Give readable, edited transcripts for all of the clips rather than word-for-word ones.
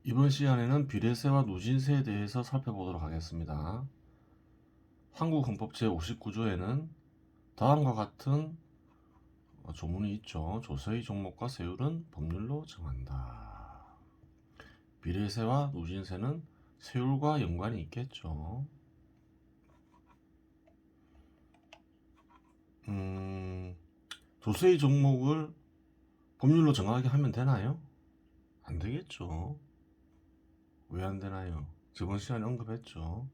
이번 시간에는 비례세와 누진세에 대해서 살펴보도록 하겠습니다. 한국헌법 제59조에는 다음과 같은 조문이 있죠. 조세의 종목과 세율은 법률로 정한다. 비례세와 누진세는 세율과 연관이 있겠죠. 조세의 종목을 법률로 정하게 하면 되나요? 안 되겠죠. 왜 안 되나요? 저번 시간에 언급했죠.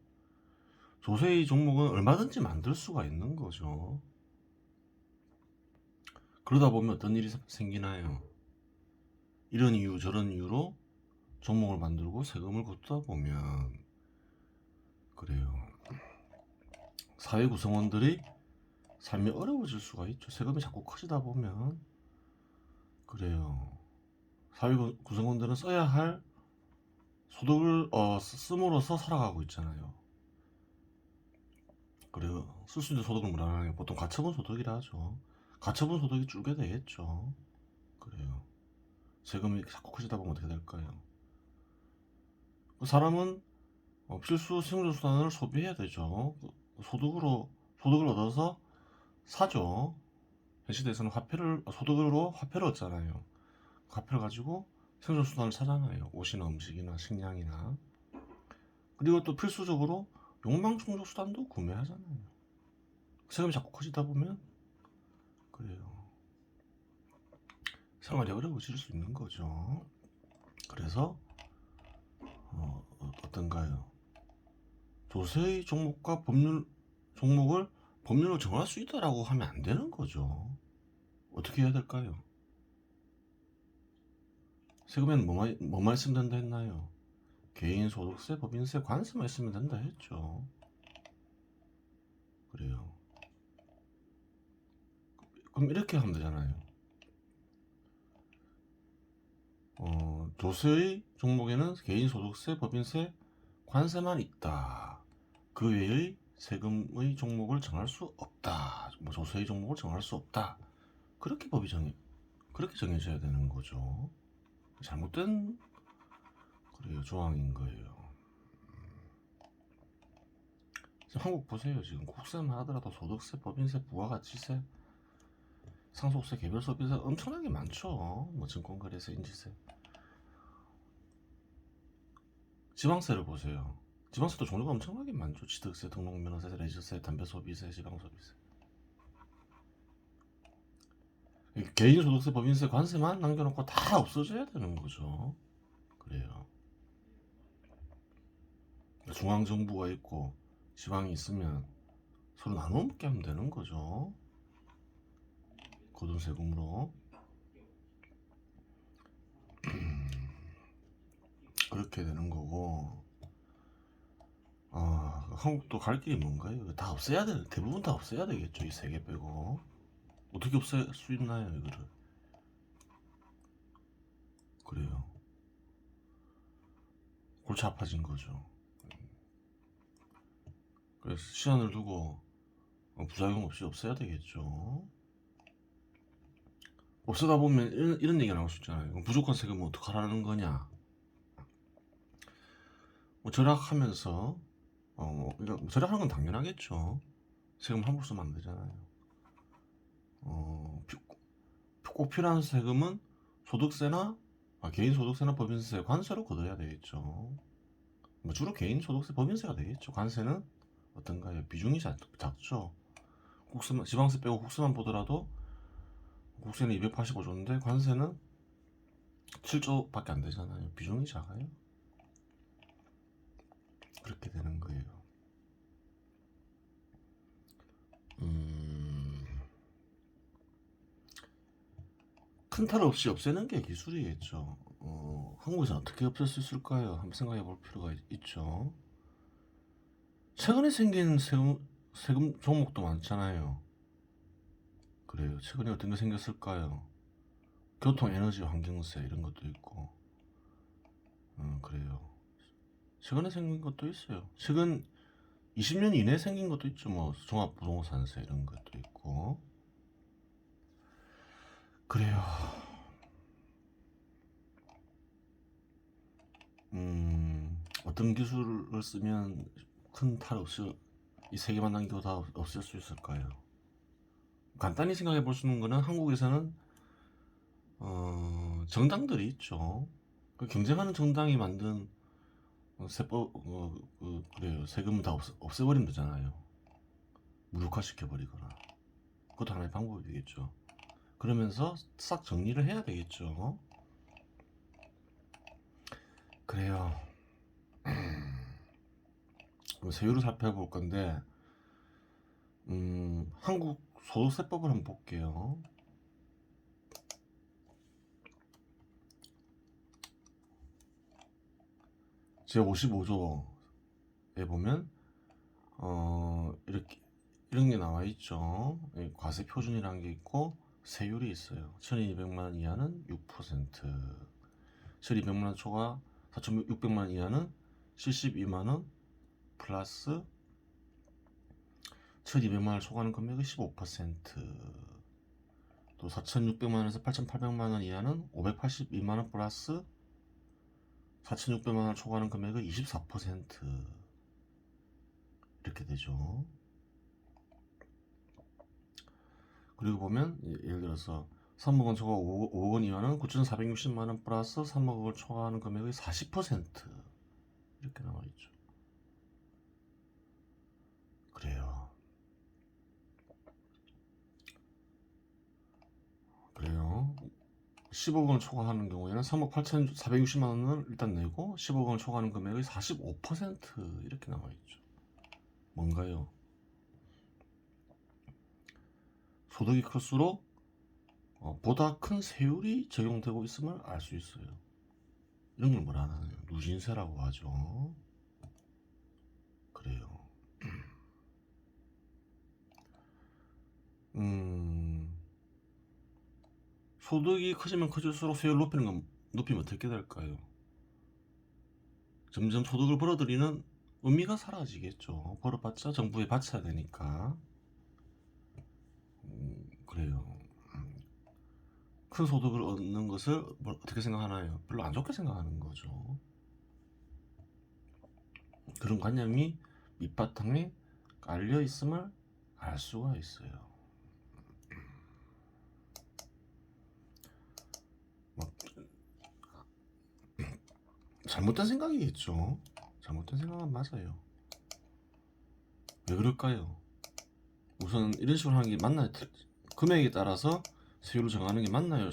조세의 종목은 얼마든지 만들 수가 있는 거죠. 그러다 보면 어떤 일이 생기나요? 이런 이유 저런 이유로 종목을 만들고 세금을 걷다 보면 그래요. 사회 구성원들이 삶이 어려워질 수가 있죠. 세금이 자꾸 커지다 보면 그래요. 사회 구성원들은 써야 할 소득을 씀으로써 살아가고 있잖아요. 그래요. 쓸 수 있는 소득을 뭐라는 게 보통 가처분 소득이라 하죠. 가처분 소득이 줄게 되겠죠. 그래요. 세금이 자꾸 커지다 보면 어떻게 될까요? 그 사람은 필수 생존수단을 소비해야 되죠. 소득을 얻어서 사죠. 현 시대에서는 소득으로 화폐를 얻잖아요. 화폐를 가지고 생존수단을 사잖아요. 옷이나 음식이나 식량이나. 그리고 또 필수적으로 욕망 충족 수단도 구매하잖아요. 세금이 자꾸 커지다 보면 그래요. 생활이 어려워질 수 있는 거죠. 그래서 어떤가요? 조세의 종목과 종목을 법률로 정할 수 있다라고 하면 안 되는 거죠. 어떻게 해야 될까요? 세금에는 뭐만 있으면 된다 했나요? 개인소득세, 법인세, 관세만 있으면 된다 했죠. 그래요. 그럼 이렇게 하면 되잖아요. 조세의 종목에는 개인소득세, 법인세, 관세만 있다. 그 외의 세금의 종목을 정할 수 없다. 조세의 종목을 정할 수 없다. 그렇게 그렇게 정해져야 되는 거죠. 잘못된 그래요 조항인 거예요. 지금 한국 보세요. 지금 국세만 하더라도 소득세, 법인세, 부가가치세, 상속세, 개별소비세 엄청나게 많죠. 뭐 증권거래세, 인지세. 지방세를 보세요. 지방세도 종류가 엄청나게 많죠. 취득세, 등록면허세, 레저세, 담배소비세, 지방소비세. 개인소득세, 법인세, 관세만 남겨놓고 다 없어져야 되는 거죠. 그래요. 중앙정부가 있고 지방이 있으면 서로 나눠 먹게 하면 되는 거죠. 거둔 세금으로. 그렇게 되는 거고. 한국도 갈 길이 뭔가요? 다 없애야 돼. 대부분 다 없애야 되겠죠. 이 세 개 빼고. 어떻게 없앨 수 있나요, 이거를? 그래요. 골치 아파진 거죠. 그래서 시간을 두고 부작용 없이 없애야 되겠죠. 없애다 보면 이런 얘기가 나올 수 있잖아요. 부족한 세금은 어떡하라는 거냐. 뭐 절약하면서 그러니까 절약하는 건 당연하겠죠. 세금 함부로 쓰면 안 되잖아요. 꼭 필요한 세금은 소득세나 개인소득세나 법인세, 관세로 걷어야 되겠죠. 뭐 주로 개인소득세, 법인세가 되겠죠. 관세는 어떤가요? 비중이 작죠. 지방세 빼고 국세만 보더라도 국세는 285조인데 관세는 7조밖에 안 되잖아요. 비중이 작아요. 그렇게 되는 거예요. 큰 탈 없이 없애는 게 기술이겠죠. 한국에서 어떻게 없앨 수 있을까요? 한번 생각해 볼 필요가 있죠. 최근에 생긴 세금 종목도 많잖아요. 그래요. 최근에 어떤 게 생겼을까요? 교통, 에너지, 환경세 이런 것도 있고. 그래요. 최근에 생긴 것도 있어요. 최근 20년 이내에 생긴 것도 있죠. 뭐 종합부동산세 이런 것도 있고. 그래요. 어떤 기술을 쓰면 큰 탈 없이 이 세계만 남기고 다 없앨 수 있을까요? 간단히 생각해 볼 수 있는 거는 한국에서는 정당들이 있죠. 그 경쟁하는 정당이 만든 세법 그래요. 세금을 다 없애버리면 되잖아요. 무력화시켜버리거나. 그것도 하나의 방법이겠죠. 그러면서 싹 정리를 해야 되겠죠. 그래요. 세율을 살펴볼 건데 한국 소득세법을 한번 볼게요. 제55조에 보면 이런 게 나와 있죠. 과세 표준이라는 게 있고 세율이 있어요. 1200만 원 이하는 6%, 1200만 원 초과 4600만 원 이하는 72만 원 플러스 1200만 원을 초과하는 금액의 15%, 또 4600만 원에서 8800만 원 이하는 582만 원 플러스 4600만 원을 초과하는 금액의 24% 이렇게 되죠. 그리고 보면 예를 들어서 3억 원 초과 5억 원 이하는 9,460만 원 플러스 3억 원을 초과하는 금액의 40% 이렇게 나와 있죠. 그래요. 10억 원을 초과하는 경우에는 3억 8,460만 원을 일단 내고 10억 원을 초과하는 금액의 45% 이렇게 나와 있죠. 뭔가요? 소득이 클수록 보다 큰 세율이 적용되고 있음을 알 수 있어요. 이런 걸 뭐라 하나요? 누진세라고 하죠. 그래요. 소득이 커지면 커질수록 세율 높이면 어떻게 될까요? 점점 소득을 벌어들이는 의미가 사라지겠죠. 벌어봤자 정부에 바쳐야 되니까. 그래요. 큰 소득을 얻는 것을 어떻게 생각하나요? 별로 안 좋게 생각하는 거죠. 그런 관념이 밑바탕에 깔려 있음을 알 수가 있어요. 잘못된 생각이겠죠. 잘못된 생각은 맞아요. 왜 그럴까요? 우선 이런 식으로 하는 게 맞나요? 금액에 따라서 세율을 정하는 게 맞나요?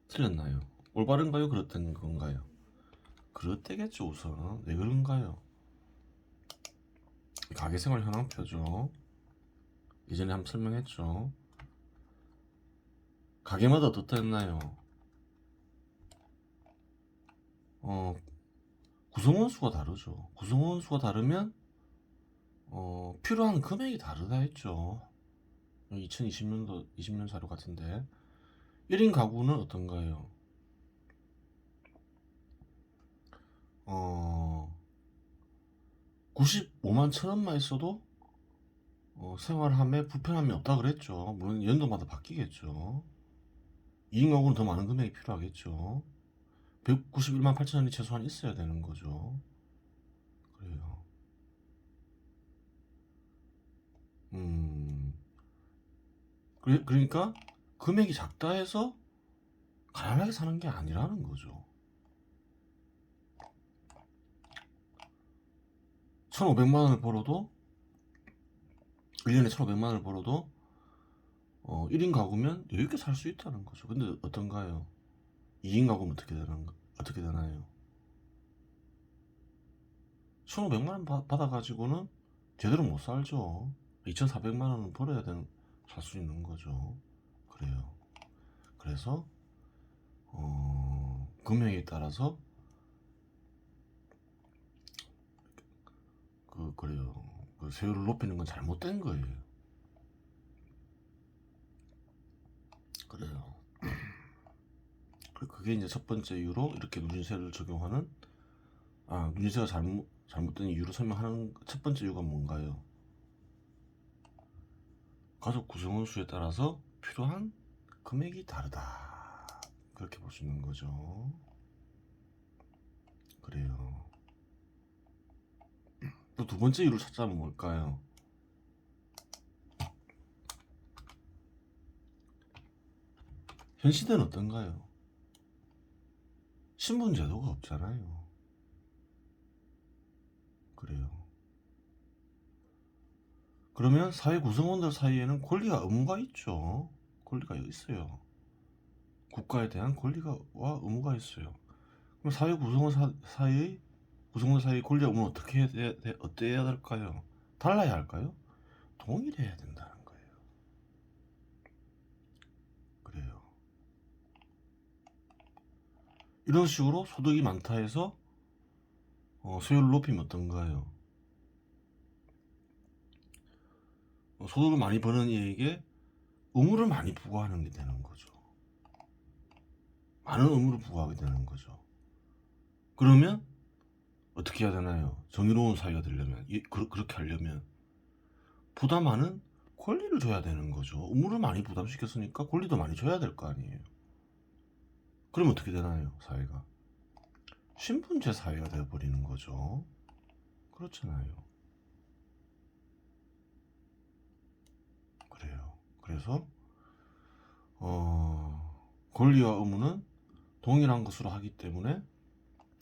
틀렸나요? 올바른가요? 그렇다는 건가요? 그렇대겠죠. 우선 왜 그런가요? 가계생활 현황표죠. 예전에 한번 설명했죠. 가게마다 어떻다했나요? 구성원 수가 다르죠. 구성원 수가 다르면 필요한 금액이 다르다 했죠. 2020년 자료 같은데 1인 가구는 어떤가요? 95만 천원만 있어도 생활함에 불편함이 없다 그랬죠. 물론 연도마다 바뀌겠죠. 2인 가구는 더 많은 금액이 필요하겠죠. 191만 8천원이 최소한 있어야 되는 거죠. 그래요. 그러니까 금액이 작다 해서 가난하게 사는 게 아니라는 거죠. 1,500만 원을 벌어도 1년에 1,500만 원을 벌어도 1인 가구면 여유있게 살 수 있다는 거죠. 근데 어떤가요? 2인 가구면 어떻게 되나요? 1,500만 원 받아가지고는 제대로 못 살죠. 2,400만 원은 벌어야 살 수 있는 거죠. 그래요. 그래서 금액에 따라서 그래요. 그 세율을 높이는 건 잘못된 거예요. 그래요. 그게 이제 첫 번째 이유로 이렇게 누진세를 적용하는 누진세가 잘못된 이유로 설명하는 첫 번째 이유가 뭔가요? 가족 구성원 수에 따라서 필요한 금액이 다르다. 그렇게 볼 수 있는 거죠. 그래요. 두 번째 이유를 찾자면 뭘까요? 현 시대는 어떤가요? 신분제도가 없잖아요. 그래요. 그러면 사회 구성원들 사이에는 권리와 의무가 있죠. 권리가 있어요. 국가에 대한 권리와 의무가 있어요. 그럼 사회 사이의 구성원 사이의 권리와 의무는 어때야 될까요? 달라야 할까요? 동일해야 된다는 거예요. 그래요. 이런 식으로 소득이 많다 해서 수요를 높이면 어떤가요? 소득을 많이 버는 이에게 의무를 많이 부과하는 게 되는 거죠. 많은 의무를 부과하게 되는 거죠. 그러면 어떻게 해야 되나요? 정의로운 사회가 되려면, 그렇게 하려면 보다 많은 권리를 줘야 되는 거죠. 의무를 많이 부담시켰으니까 권리도 많이 줘야 될 거 아니에요. 그러면 어떻게 되나요? 사회가 신분제 사회가 되어버리는 거죠. 그렇잖아요. 그래요. 그래서 권리와 의무는 동일한 것으로 하기 때문에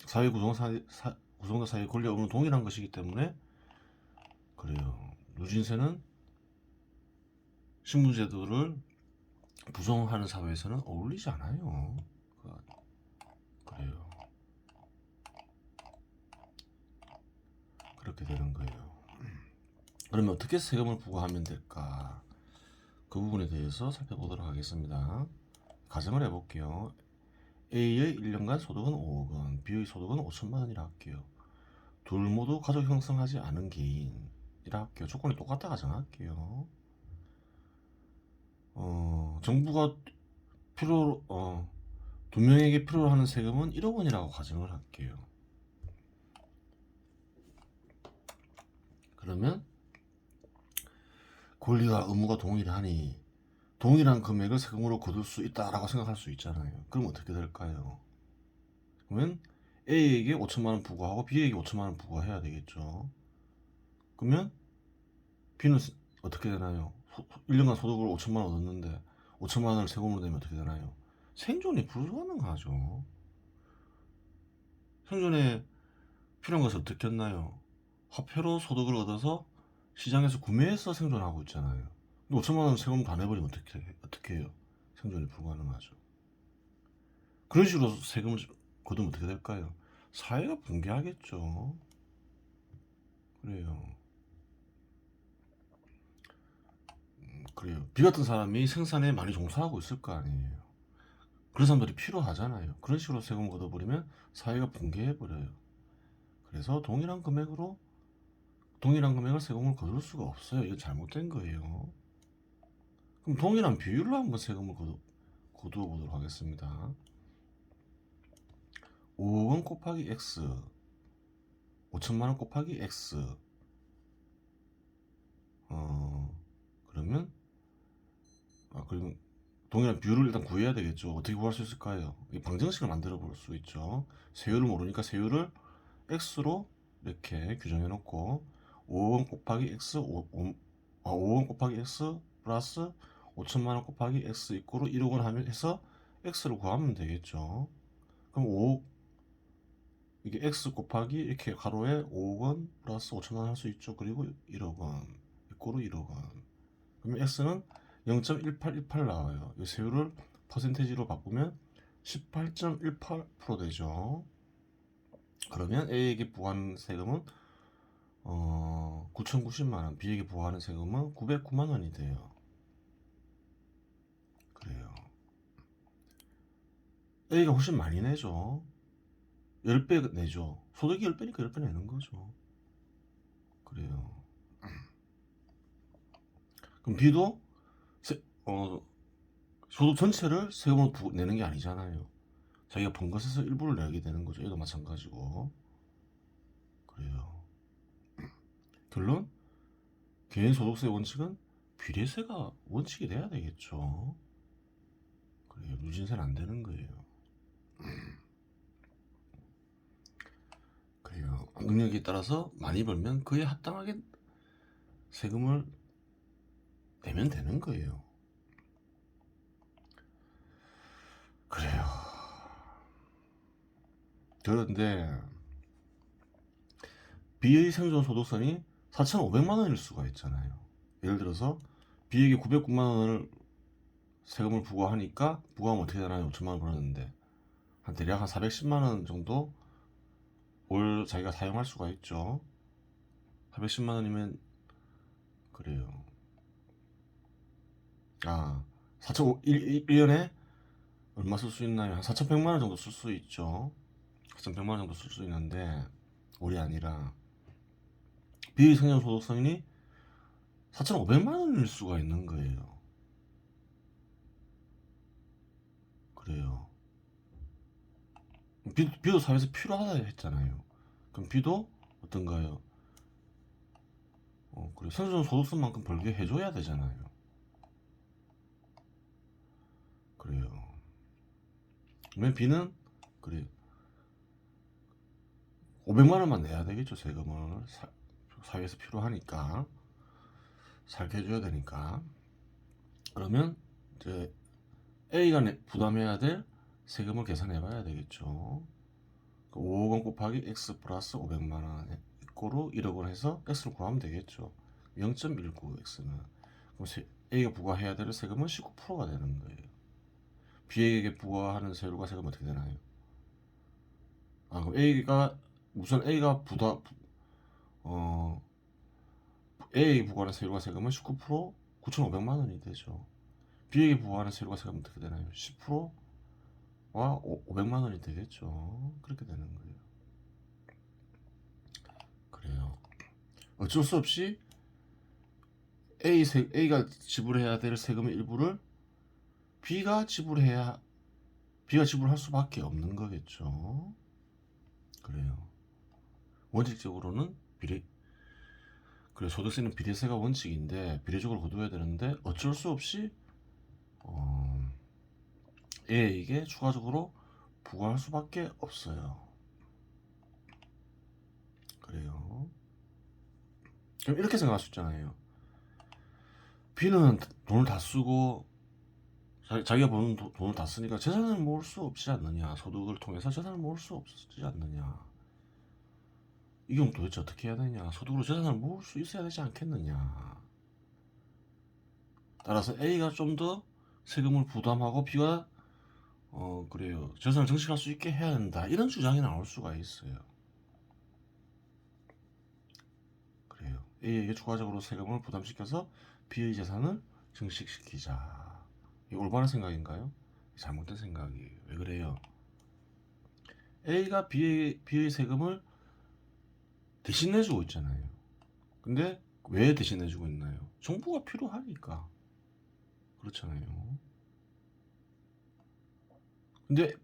사회 구성자 사이의 권리와 의무는 동일한 것이기 때문에 그래요. 누진세는 신분제도를 부정하는 사회에서는 어울리지 않아요. 그래요. 그렇게 되는 거예요. 그러면 어떻게 세금을 부과하면 될까? 그 부분에 대해서 살펴보도록 하겠습니다. 가정을 해볼게요. A의 1년간 소득은 5억 원, B의 소득은 5천만 원이라 할게요. 둘 모두 가족 형성하지 않은 개인이라 할게요. 조건이 똑같다 가정할게요. 정부가 두 명에게 필요로 하는 세금은 1억 원이라고 가정을 할게요. 그러면 권리와 의무가 동일하니 동일한 금액을 세금으로 거둘 수 있다라고 생각할 수 있잖아요. 그럼 어떻게 될까요? 그러면 A에게 5천만 원 부과하고 B에게 5천만 원 부과해야 되겠죠. 그러면 B는 어떻게 되나요? 1년간 소득을 5천만 원 얻었는데 5천만 원을 세금으로 내면 어떻게 되나요? 생존이 불가능하죠. 생존에 필요한 것을 어떻게 했나요? 화폐로 소득을 얻어서 시장에서 구매해서 생존하고 있잖아요. 근데 5천만 원 세금 다 내버리면 어떻게 해요? 생존이 불가능하죠. 그런 식으로 세금을 거두면 어떻게 될까요? 사회가 붕괴하겠죠. 그래요. 그래요. 비 같은 사람이 생산에 많이 종사하고 있을 거 아니에요. 그런 사람들이 필요하잖아요. 그런 식으로 세금 걷어버리면 사회가 붕괴해버려요. 그래서 동일한 금액을 세금을 거둘 수가 없어요. 이건 잘못된 거예요. 그럼 동일한 비율로 한번 세금을 거두어 보도록 하겠습니다. 5억 원 곱하기 X, 5천만 원 곱하기 X. 그러면 그리고 동일한 비율을 일단 구해야 되겠죠. 어떻게 구할 수 있을까요? 방정식을 만들어 볼 수 있죠. 세율을 모르니까 세율을 X로 이렇게 규정해 놓고 5억 원 곱하기 X 5억 원 곱하기 X 플러스 5천만 원 곱하기 X 이꼬르 1억 원 하면 해서 X를 구하면 되겠죠. 그럼 5억 이게 X 곱하기 이렇게 가로에 5억 원 플러스 5천만 원 할 수 있죠. 그리고 1억 원 이꼬르 1억 원. 그러면 X는 0.1818 나와요. 이 세율을 퍼센테이지로 바꾸면 18.18% 되죠. 그러면 A에게 부과하는 세금은 9,090만원, B에게 부과하는 세금은 909만원이 돼요. 그래요. A가 훨씬 많이 내죠. 10배 내죠. 소득이 10배니까 10배 내는 거죠. 그래요. 그럼 B도 소득 전체를 세금으로 내는 게 아니잖아요. 자기가 번 것에서 일부를 내게 되는 거죠. 얘도 마찬가지고. 그래요. 결론, 개인소득세 원칙은 비례세가 원칙이 돼야 되겠죠. 그래요. 누진세는 안 되는 거예요. 그래요. 능력에 따라서 많이 벌면 그에 합당하게 세금을 내면 되는 거예요. 그래요. 그런데 비생존 소득선이 4,500만 원일 수가 있잖아요. 예를 들어서 비에게 909만 원을 세금을 부과하니까 부과하면 어떻게 되나요? 5천만 원 벌었는데 한 대략 한 410만 원 정도 올 자기가 사용할 수가 있죠. 410만 원이면 그래요. 1년에 얼마 쓸 수 있나요? 한 4,100만 원 정도 쓸 수 있죠. 4,100만 원 정도 쓸 수 있는데 올이 아니라 비생존 소득선이 4,500만 원일 수가 있는 거예요. 그래요. 비도 사회에서 필요하다 했잖아요. 그럼 비도 어떤가요? 그래. 생존 소득선만큼 벌게 해줘야 되잖아요. 그래요. 왜 비는 그래 500만 원만 내야 되겠죠. 세금을 사회에서 필요하니까 살게 해줘야 되니까. 그러면 이제 A가 부담해야 될 세금을 계산해 봐야 되겠죠. 5억 원 곱하기 X 플러스 500만 원 이꼬르 1억 원 해서 X를 구하면 되겠죠. 0.19X는 그럼 A가 부과해야 될 세금은 19%가 되는 거예요. B에게 부과하는 세율과 세금은 어떻게 되나요? 그럼 A가 우선 A가 A에게 부과하는 세율과 세금은 19% 9,500만 원이 되죠. B에게 부과하는 세율과 세금은 어떻게 되나요? 10%와 500만 원이 되겠죠. 그렇게 되는 거예요. 그래요. 어쩔 수 없이 A가 지불해야 될 세금의 일부를 B가 지불할 수밖에 없는 거겠죠. 그래요. 원칙적으로는 그래 소득세는 비례세가 원칙인데 비례적으로 거둬야 되는데 어쩔 수 없이 A에게 추가적으로 부과할 수밖에 없어요. 그래요. 그럼 이렇게 생각할 수 있잖아요. B는 돈을 다 쓰고 자기가 버는 돈을 다 쓰니까 재산을 모을 수 없지 않느냐. 소득을 통해서 재산을 모을 수 없지 않느냐. 이 경우 도대체 어떻게 해야 되냐. 소득으로 재산을 모을 수 있어야 되지 않겠느냐. 따라서 A가 좀 더 세금을 부담하고 B가 그래요. 재산을 증식할 수 있게 해야 된다. 이런 주장이 나올 수가 있어요. 그래요. A에게 추가적으로 세금을 부담시켜서 B의 재산을 증식시키자. 이게 올바른 생각인가요? 잘못된 생각이에요. 왜 그래요? A가 B의 세금을 대신 내주고 있잖아요. 근데 왜 대신 내주고 있나요? 정부가 필요하니까. 그렇잖아요. 근데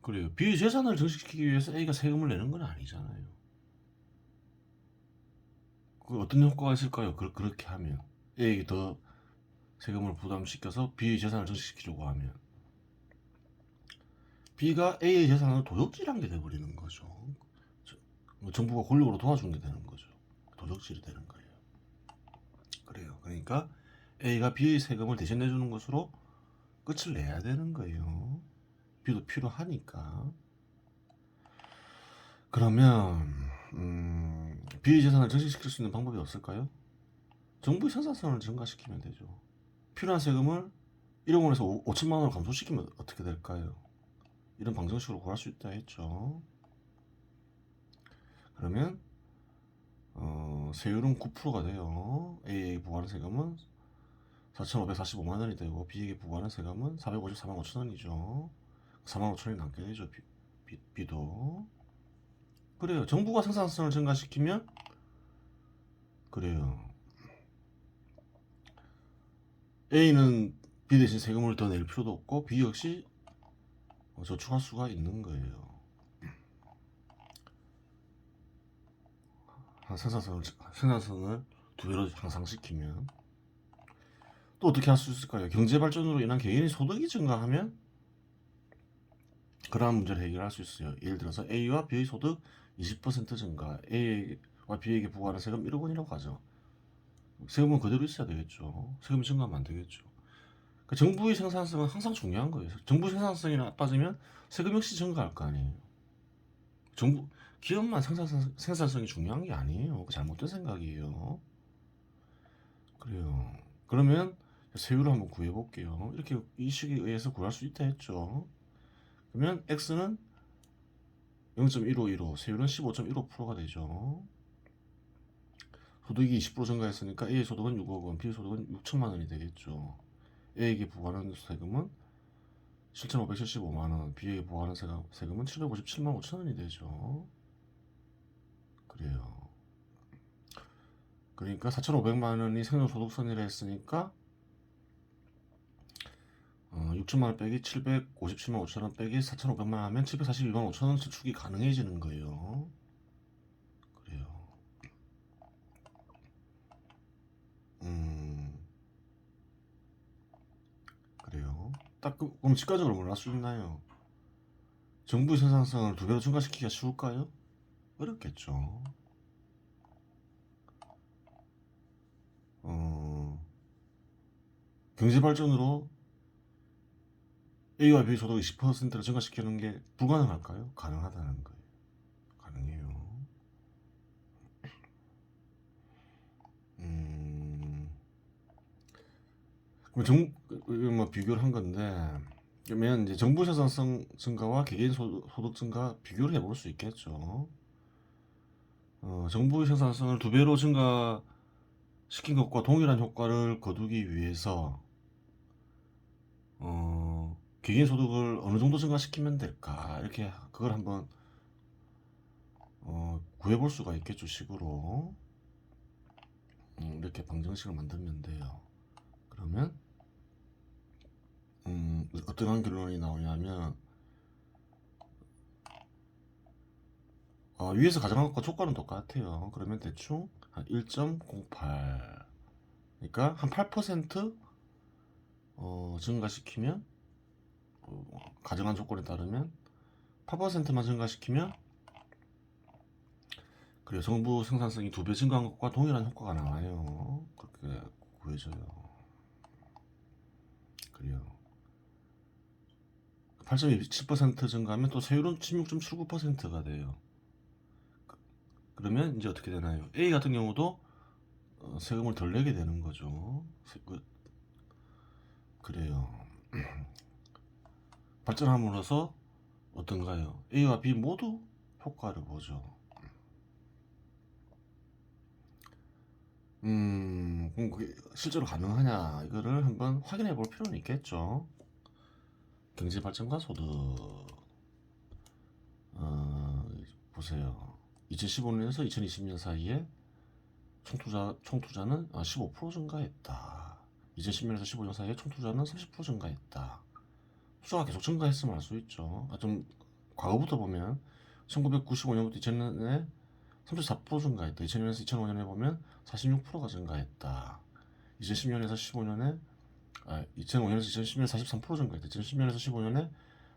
그래요. B의 재산을 증식시키기 위해서 A가 세금을 내는 건 아니잖아요. 그 어떤 효과가 있을까요? 그렇게 하면 A에게 더 세금을 부담시켜서 B의 재산을 증식시키려고 하면 B가 A의 재산을 도적질한 게 돼버리는 거죠. 정부가 권력으로 도와준 게 되는 거죠. 도적질이 되는 거예요. 그래요. 그러니까 A가 B의 세금을 대신 내주는 것으로 끝을 내야 되는 거예요. B도 필요하니까. 그러면 B의 재산을 증식시킬 수 있는 방법이 없을까요? 정부의 생산성을 증가시키면 되죠. 필요한 세금을 1억 원에서 5천만 원으로 감소시키면 어떻게 될까요? 이런 방정식으로 구할 수 있다 했죠. 그러면 세율은 9%가 돼요. A에게 부과하는 세금은 4,545만 원이 되고 B에게 부과하는 세금은 454만 5천 원이죠. 4만 5천 원이 남게 되죠. B도. 그래요. 정부가 생산성을 증가시키면 그래요. A는 B 대신 세금을 더 낼 필요도 없고 B 역시 저축할 수가 있는 거예요. 생산성을 두 배로 향상시키면 또 어떻게 할 수 있을까요? 경제 발전으로 인한 개인의 소득이 증가하면 그러한 문제를 해결할 수 있어요. 예를 들어서 A와 B의 소득 20% 증가, A와 B에게 부과하는 세금 1억 원이라고 하죠. 세금은 그대로 있어야 되겠죠. 세금이 증가하면 안 되겠죠. 그러니까 정부의 생산성은 항상 중요한 거예요. 정부 생산성이 나빠지면 세금 역시 증가할 거 아니에요. 기업만 생산성이 중요한 게 아니에요. 그 잘못된 생각이에요. 그래요. 그러면 세율을 한번 구해볼게요. 이렇게 이 식에 의해서 구할 수 있다 했죠. 그러면 X는 0.1515, 세율은 15.15%가 되죠. 소득이 20% 증가했으니까 A의 소득은 6억 원, B의 소득은 6천만 원이 되겠죠. A에게 부과하는 세금은 7,575만 원, B에게 부과하는 세금은 757만 5천 원이 되죠. 그래요. 그러니까 4,500만 원이 생존소득선이라 했으니까 6천만 원 빼기 757만 5천 원 빼기 4,500만 원 하면 742만 5천 원 저축이 가능해지는 거예요. 그래요. 그래요. 그럼 직관적으로 뭘 할 수 있나요? 정부의 생산성을 2배로 증가시키기가 쉬울까요? 어렵겠죠. 경제 발전으로 A와 B 소득 20%를 증가시키는 게 불가능할까요? 가능하다는 거예요. 가능해요. 그럼 비교를 한 건데, 그러면 이제 정부 생산성 증가와 개개인 소득 증가 비교를 해볼 수 있겠죠. 정부의 생산성을 2배로 증가시킨 것과 동일한 효과를 거두기 위해서 개개인 소득을 어느 정도 증가시키면 될까, 이렇게 그걸 한번 구해볼 수가 있겠죠. 식으로 이렇게 방정식을 만들면 돼요. 그러면 어떤 결론이 나오냐면 위에서 가정한 것과 조건은 똑같아요. 그러면 대충 한 1.08, 그러니까 한 8% 증가시키면, 가정한 조건에 따르면 8%만 증가시키면, 그래요, 정부 생산성이 2배 증가한 것과 동일한 효과가 나와요. 그렇게 구해져요. 그래요. 8.27% 증가하면 또 세율은 16.79%가 돼요. 그러면 이제 어떻게 되나요? A 같은 경우도 세금을 덜 내게 되는 거죠. 그래요. 발전함으로써 어떤가요? A와 B 모두 효과를 보죠. 그럼 그게 실제로 가능하냐, 이거를 한번 확인해 볼 필요는 있겠죠. 경제 발전과 소득. 보세요. 2015년에서 2020년 사이에 총투자는 15% 증가했다. 2010년에서 15년 사이에 총투자는 30% 증가했다. 투자가 계속 증가했으면 알 수 있죠. 좀 과거부터 보면 1995년부터 2000년에 34% 증가했다. 2000년에서 2005년에 보면 46%가 증가했다. 2010년에서 15년에 2005년에서 2010년 43% 증가했다. 2010년에서 15년에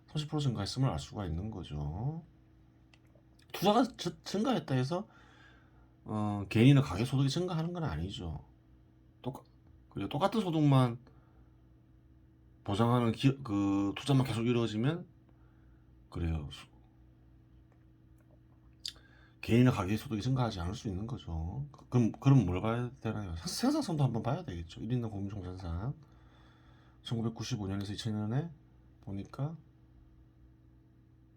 30% 증가했음을 알 수가 있는 거죠. 투자가 증가했다 해서 개인이나 가계 소득이 증가하는 건 아니죠. 똑같은 소득만 보장하는 그 투자만 계속 이루어지면, 그래요, 개인이나 가계 소득이 증가하지 않을 수 있는 거죠. 그럼 뭘 봐야 되나요? 생산성도 한번 봐야 되겠죠. 1인당 국민 총생산 1995년에서 2000년에 보니까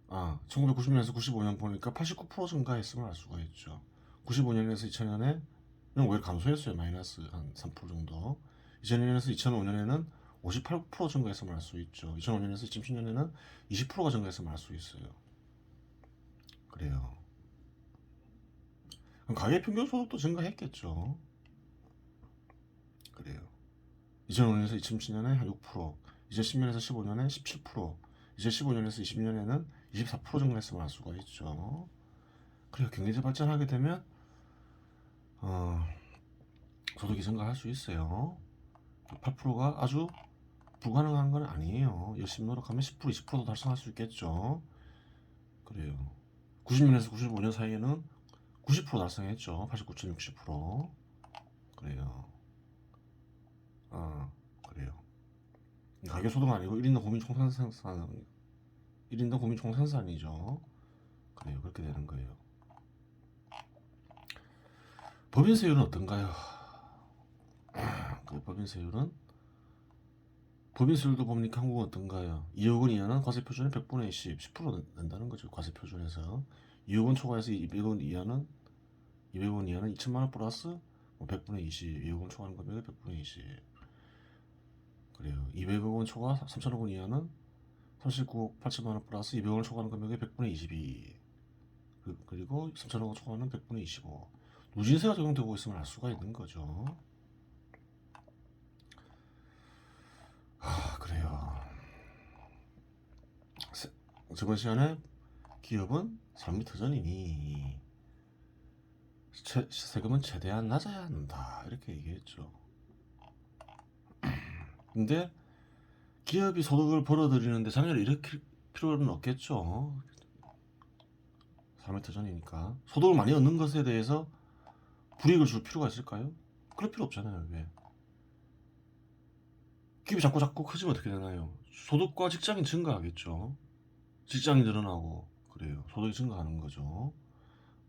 1990년에서 95년 보니까 89% 증가했음을 알 수가 있죠. 95년에서 2000년에 오히려 감소했어요. 마이너스 한 3% 정도. 2000년에서 2005년에는 58% 증가했음을 알 수 있죠. 2005년에서 2010년에는 20%가 증가했음을 알 수 있어요. 그래요. 그럼 가계 평균 소득도 증가했겠죠. 그래요. 2005년에서 2010년에 한 6%, 2010년에서 15년에 17%, 2015년에서 20년에는 24% 증가했음을 알 수가 있죠. 그래요. 경제 발전하게 되면 소득이 증가할 수 있어요. 8%가 아주 불가능한 건 아니에요. 열심히 노력하면 10% 20%도 달성할 수 있겠죠. 그래요. 90년에서 95년 사이에는 90% 달성했죠. 89.60%. 그래요. 그래요. 가계소득은 아니고 1인당 국민 총생산 1인당 국민 총생산이죠. 그래요. 그렇게 되는 거예요. 법인세율은 어떤가요? 그 법인세율도 보니까 한국은 어떤가요? 2억 원 이하는 과세표준의 100분의 10% 낸다는 거죠. 과세표준에서 2억 원 초과해서 200원 이하는 2천만 원 플러스 100분의 20, 2억 원 초과하는 금액의 100분의 20. 그래요. 200억 원 초과 3천억 원 이하는 39억 8천만 원 플러스 200억 원 초과하는 금액의 100분의 22. 그리고 3천억 원 초과하는 100분의 25. 누진세가 적용되고 있음을 알 수가 있는 거죠. 그래요. 저번 시간에 기업은 삶이 터전이니 세금은 최대한 낮아야 한다 이렇게 얘기했죠. 근데 기업이 소득을 벌어들이는데 장애를 일으킬 필요는 없겠죠. 삶의 터전이니까 소득을 많이 얻는 것에 대해서 불이익을 줄 필요가 있을까요? 그럴 필요 없잖아요. 왜? 기업이 자꾸 커지면 어떻게 되나요? 소득과 직장이 증가하겠죠. 직장이 늘어나고 그래요. 소득이 증가하는 거죠.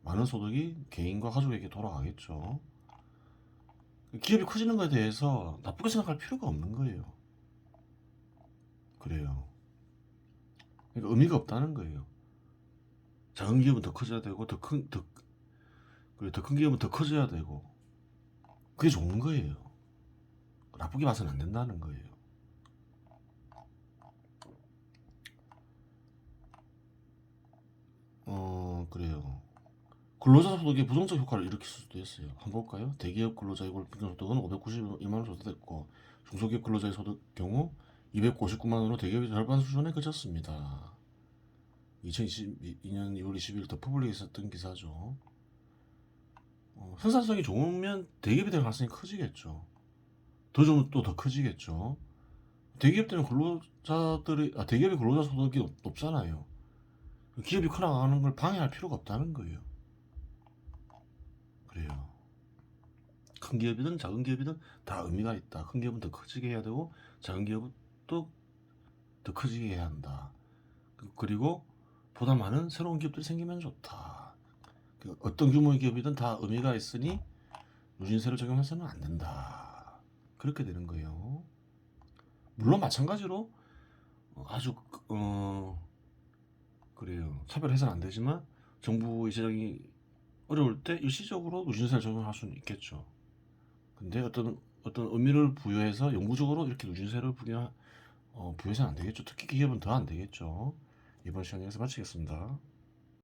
많은 소득이 개인과 가족에게 돌아가겠죠. 기업이 커지는 것에 대해서 나쁘게 생각할 필요가 없는 거예요. 그래요. 그러니까 의미가 없다는 거예요. 작은 기업은 더 커져야 되고 더 큰 기업은 더 커져야 되고 그게 좋은 거예요. 나쁘게 봐서는 안 된다는 거예요. 그래요. 근로자 소득이 부정적 효과를 일으킬 수도 있어요. 한번 볼까요? 대기업 근로자의 평균 소득은 591만 원 조사됐고 중소기업 근로자의 소득 경우 259만 원으로 대기업의 절반 수준에 그쳤습니다. 2022년 2월 20일 더 퍼블릭에 있었던 기사죠. 생산성이 좋으면 대기업이 될 가능성이 커지겠죠. 더 커지겠죠. 대기업들은 대기업의 근로자 소득이 높잖아요. 기업이 커나가는 걸 방해할 필요가 없다는 거예요. 그래요. 큰 기업이든 작은 기업이든 다 의미가 있다. 큰 기업은 더 커지게 해야 되고 작은 기업은 또 더 커지게 해야 한다. 그리고 보다 많은 새로운 기업들이 생기면 좋다. 어떤 규모의 기업이든 다 의미가 있으니 누진세를 적용해서는 안 된다. 그렇게 되는 거예요. 물론 마찬가지로 아주 그래요. 차별해서는 안 되지만 정부의 재정이 어려울 때 일시적으로 누진세를 적용할 수는 있겠죠. 근데 어떤 의미를 부여해서 영구적으로 이렇게 누진세를 부여해서는 안 되겠죠. 특히 기업은 더 안 되겠죠. 이번 시간 여기서 마치겠습니다.